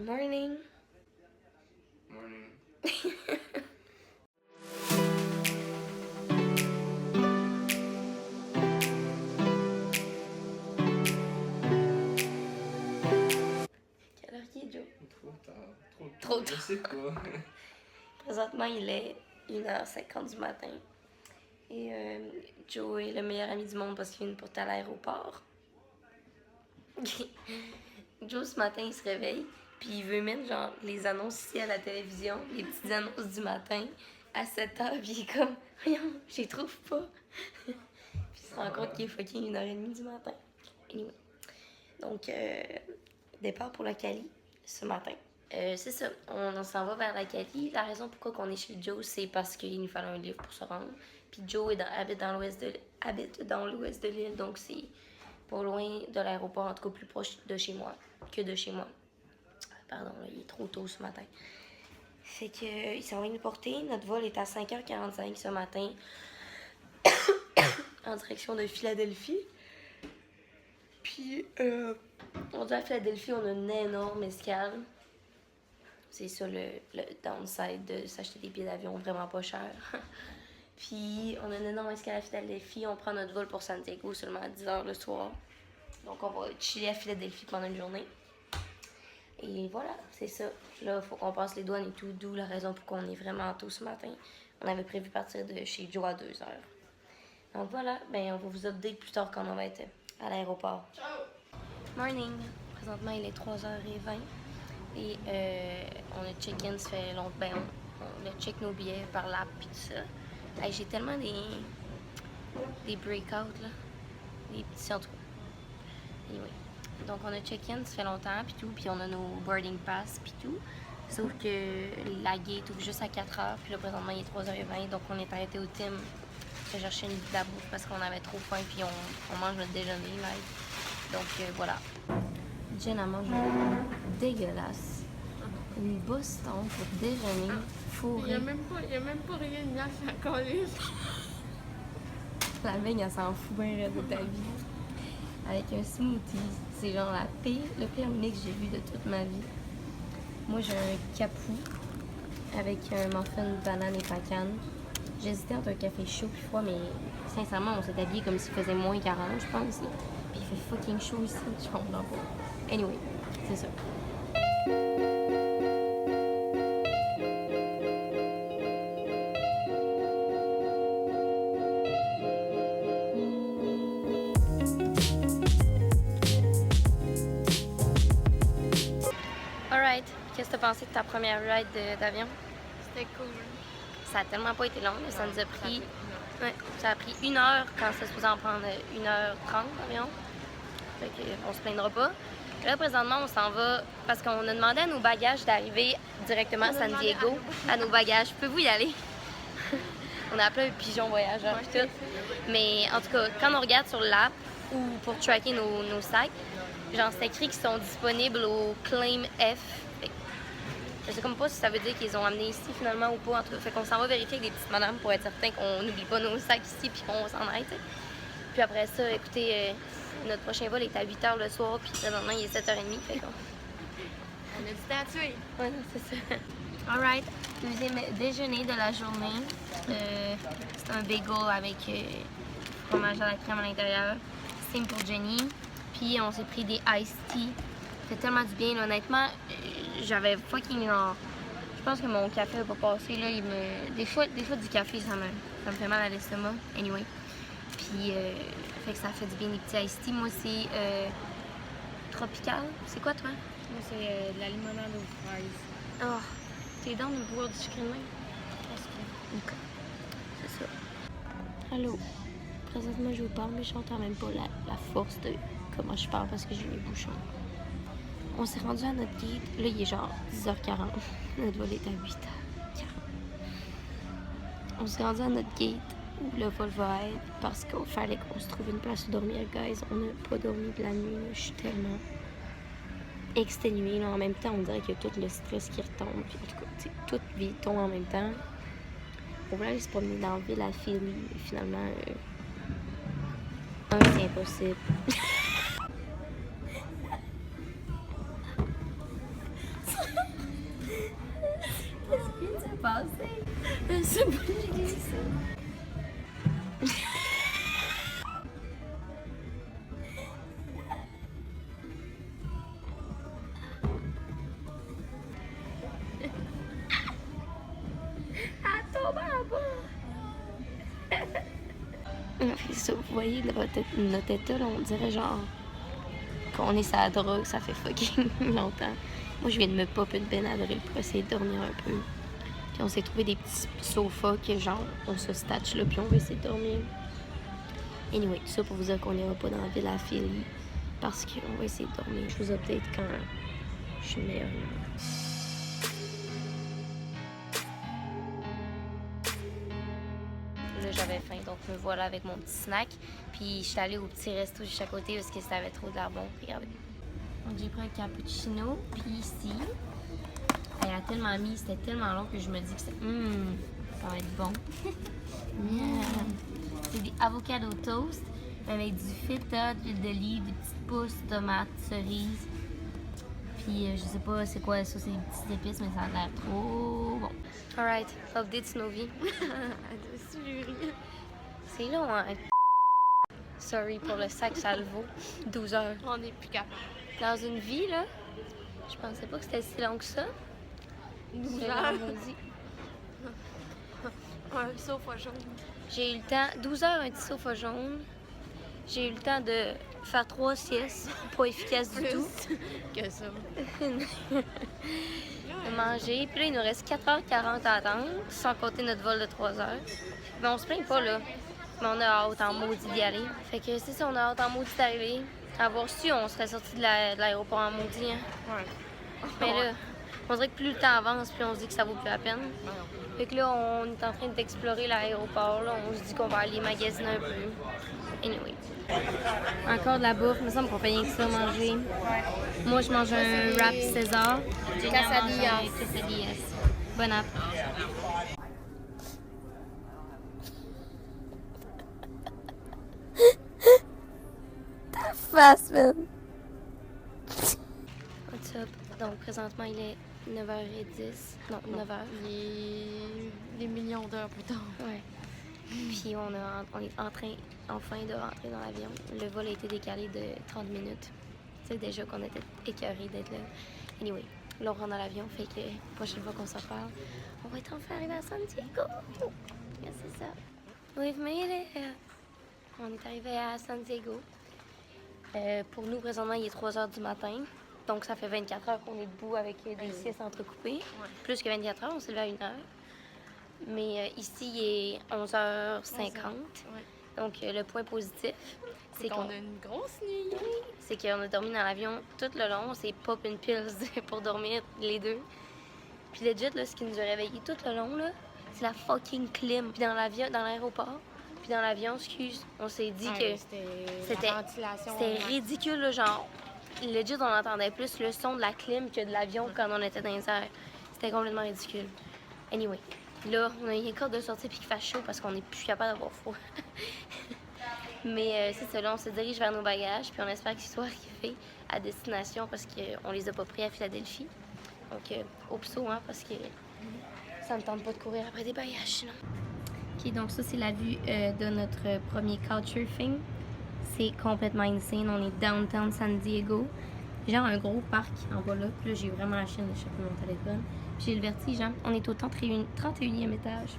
Morning. Morning. Quelle heure il est, Joe? Trop tard. Trop tard. Je sais pas. Présentement, il est 1h50 du matin. Et Joe est le meilleur ami du monde parce qu'il vient de porter à l'aéroport. Joe, ce matin, il se réveille, puis il veut mettre genre les annonces ici à la télévision, les petites annonces du matin à 7h, puis il est comme, voyons, je les trouve pas. Puis il se rend compte qu'il est fucking 1h30 du matin. Anyway. Donc, départ pour la Cali ce matin. C'est ça, on s'en va vers la Cali. La raison pourquoi on est chez Joe, c'est parce qu'il nous fallait un livre pour se rendre. Puis Joe habite dans l'ouest de l'île, donc c'est pas loin de l'aéroport, en tout cas plus proche de chez moi que de chez moi. Pardon, là, il est trop tôt ce matin. Fait que il s'en va nous porter. Notre vol est à 5h45 ce matin en direction de Philadelphie. Puis, on dit à Philadelphie, on a une énorme escale. C'est ça le downside de s'acheter des billets d'avion vraiment pas cher. Puis, on a une énorme escale à Philadelphie. On prend notre vol pour Santiago seulement à 10h le soir. Donc, on va chiller à Philadelphie pendant une journée. Et voilà, c'est ça. Là, il faut qu'on passe les douanes et tout, d'où la raison pour qu'on est vraiment tôt ce matin. On avait prévu partir de chez Joe à 2h. Donc voilà, ben on va vous update plus tard quand on va être à l'aéroport. Ciao! Morning! Présentement, il est 3h20 et on a check-in, ça fait longtemps. Ben, on a check nos billets par l'app et tout ça. Hey, j'ai tellement des breakouts, là. Des petits, en tout cas. Anyway. Donc, on a check-in, ça fait longtemps, puis tout, puis on a nos boarding pass, puis tout. Sauf que la gate ouvre juste à 4h, puis là, présentement, il est 3h20, donc on est arrêté au Tim pour chercher une la bouffe parce qu'on avait trop faim, puis on mange notre déjeuner, là. Donc, voilà. Jen a mangé dégueulasse. Une Boston pour déjeuner, fourré. Il n'y a même pas rien de glace à coller. La veille, elle s'en fout bien raide de ta vie. Avec un smoothie. C'est genre le pire mix que j'ai vu de toute ma vie. Moi, j'ai un capou avec un muffin, banane et pacane. J'hésitais entre un café chaud et froid, mais sincèrement, on s'est habillé comme s'il faisait moins 40, je pense. Puis il fait fucking chaud ici, je comprends pas. Anyway, c'est ça. Alright, qu'est-ce que t'as pensé de ta première ride d'avion? C'était cool. Ça a tellement pas été long, là. Ça nous a pris... Ouais, ça a pris 1 heure quand ça se faisait en prendre 1h30 environ. Fait qu'on se plaindra pas. Et là, présentement, on s'en va parce qu'on a demandé à nos bagages d'arriver directement à San Diego. À nos bagages. Pouvez-vous y aller? On a appelé un pigeon voyageur et tout. Mais en tout cas, quand on regarde sur l'app ou pour tracker nos sacs, genre c'est écrit qu'ils sont disponibles au Claim F. Je sais comme pas si ça veut dire qu'ils ont amené ici finalement ou pas. En tout cas, fait qu'on s'en va vérifier avec des petites madames pour être certain qu'on n'oublie pas nos sacs ici puis qu'on s'en aille. T'sais. Puis après ça, écoutez, notre prochain vol est à 8h le soir puis présentement il est 7h30. Fait qu'on... On a du temps à tuer. Ouais, c'est ça. Alright, deuxième déjeuner de la journée. C'est un bagel avec fromage à la crème à l'intérieur. Same pour Jenny. Puis on s'est pris des iced tea. Ça fait tellement du bien, là. Honnêtement, j'avais fucking genre... Je pense que mon café va pas passer, là. Des fois du café, ça me fait mal à l'estomac. Anyway. Puis, fait que ça fait du bien, les petits iced tea. Moi, c'est tropical. C'est quoi, toi? Moi, c'est de la limonade aux fraises. Oh, t'es dans de boire du sucré de même? Ok. C'est ça. Allô. Présentement, je vous parle, mais je n'entends même pas la force de comment je parle parce que j'ai les bouchons. On s'est rendu à notre gate. Là, il est genre 10h40. Notre vol est à 8h40. On s'est rendu à notre gate où le vol va être parce qu'il fallait qu'on se trouve une place où dormir, guys. On n'a pas dormi de la nuit. Je suis tellement exténuée. Là. En même temps, on dirait qu'il y a tout le stress qui retombe. Puis, en tout cas, toute vie tombe en même temps. On voulait aller se promener dans la ville à Philly. Mais finalement, c'est impossible. passé? C'est pas j'ai dit ça. Elle tombe en bas! Ça, vous voyez, notre état, là, on dirait genre qu'on est sur la drogue, ça fait fucking longtemps. Moi, je viens de me popper une Benadryl pour essayer de dormir un peu. Puis on s'est trouvé des petits sofas que genre, on se statche là, puis on va essayer de dormir. Anyway, tout ça pour vous dire qu'on n'ira pas dans la ville à Philly parce qu'on va essayer de dormir. Je vous update quand je suis meilleure. Là, j'avais faim, donc me voilà avec mon petit snack. Puis je suis allée au petit resto juste à côté parce que ça avait trop de l'air bon. Regardez. Donc j'ai pris un cappuccino, puis ici, elle a tellement mis, c'était tellement long que je me dis que ça va être bon. C'est des avocado toast avec du feta, de l'huile d'olive, des petites pousses, tomates, cerises. Puis je sais pas c'est quoi ça, c'est des petites épices, mais ça a l'air trop bon. Alright, update sur nos vies. C'est long, hein? Sorry pour le sac, ça le vaut. 12 heures. On est plus capable. Dans une vie, là, je pensais pas que c'était si long que ça. 12 C'est heures. vendredi. Un sofa jaune. J'ai eu le temps, 12 heures, un petit sofa jaune. J'ai eu le temps de faire 3 siestes, pas efficaces du tout. Que ça. De manger. Puis là, il nous reste 4h40 à attendre, sans compter notre vol de 3 heures. Mais on se plaint pas, là. Mais on a hâte en maudit d'y aller. Fait que c'est ça, on a hâte en maudit d'arriver. Avoir su, on serait sorti de l'aéroport en maudit. Hein. Ouais. Mais là, on dirait que plus le temps avance, plus on se dit que ça vaut plus la peine. Fait que là, on est en train d'explorer l'aéroport. Là. On se dit qu'on va aller magasiner un peu. Anyway. Encore de la bouffe. Il me semble qu'on fait rien que ça manger. Moi, je mange un wrap César. Quesadillas. Quesadillas. Bon app. Ta face, man. What's up? Donc, présentement, il est 9h10. Non, 9h. Il est des millions d'heures plus tard. Ouais. Puis on est en train, enfin, de rentrer dans l'avion. Le vol a été décalé de 30 minutes. Tu sais déjà qu'on était écœurés d'être là. Anyway, là, on rentre dans l'avion, fait que la prochaine fois qu'on s'en parle, on va être enfin arrivé à San Diego. Yeah, c'est ça. We've made it. On est arrivé à San Diego. Pour nous, présentement, il est 3h du matin. Donc, ça fait 24 heures qu'on est debout avec des siestes entrecoupées. Ouais. Plus que 24 heures, on s'est levé à 1h. Mais ici, il est 11h50. Ouais. Donc, le point positif, c'est qu'on a une grosse nuit. Oui, c'est qu'on a dormi dans l'avion tout le long. C'est pop and pills pour dormir les deux. Puis legit, là, ce qui nous a réveillés tout le long, là, c'est la fucking clim. Puis dans l'avion, dans l'aéroport, puis dans l'avion, excuse, on s'est dit que c'était ridicule, là, genre, legit, on entendait plus le son de la clim que de l'avion quand on était dans les airs. C'était complètement ridicule. Anyway. Là, on a une école de sortie puis qu'il fasse chaud parce qu'on n'est plus capable d'avoir froid. Mais c'est ça, là, on se dirige vers nos bagages puis on espère qu'ils soient arrivés à destination parce qu'on les a pas pris à Philadelphie. Donc, au pso, hein, parce que ça ne tente pas de courir après des bagages sinon. Ok, donc ça, c'est la vue de notre premier couchsurfing. C'est complètement insane. On est downtown San Diego. Genre un gros parc en bas là. Puis là, j'ai vraiment la chaîne d'échapper mon téléphone. Puis j'ai le vertige, hein. On est au 31e étage.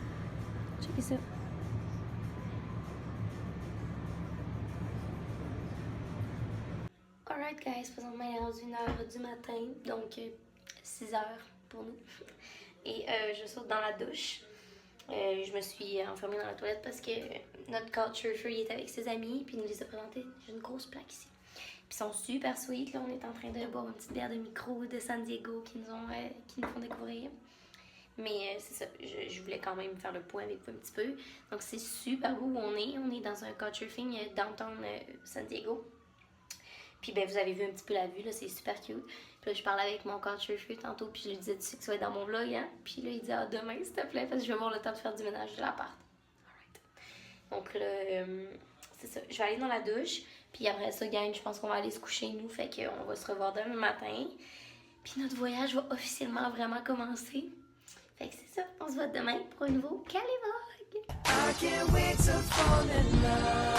Checkez ça. Alright guys, présentement il est rendu 1h du matin, donc 6h pour nous. Et je saute dans la douche. Je me suis enfermée dans la toilette parce que notre couchsurfer il est avec ses amis, puis il nous les a présentés. J'ai une grosse plaque ici. Puis ils sont super sweet, là, on est en train de boire une petite bière de micro de San Diego qui nous font découvrir. Mais c'est ça, je voulais quand même faire le point avec vous un petit peu. Donc c'est super beau où on est dans un couchsurfing downtown San Diego. Puis ben vous avez vu un petit peu la vue, là, c'est super cute. Puis là je parlais avec mon couchsurfer tantôt, puis je lui disais, tu sais que ça va être dans mon vlog, hein? Puis là il dit, ah demain s'il te plaît, parce que je vais avoir le temps de faire du ménage de l'appart. Alright. Donc là, c'est ça, je vais aller dans la douche. Puis après ça, gang, je pense qu'on va aller se coucher nous. Fait qu'on va se revoir demain matin. Puis notre voyage va officiellement vraiment commencer. Fait que c'est ça. ça, on se voit demain pour un nouveau Calivlog. I can't wait to fall in love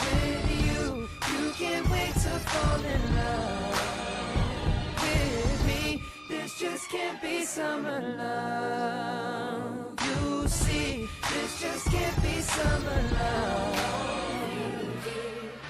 with you. You can't wait to fall in love with me. This just can't be summer love. You see, this just can't be summer love.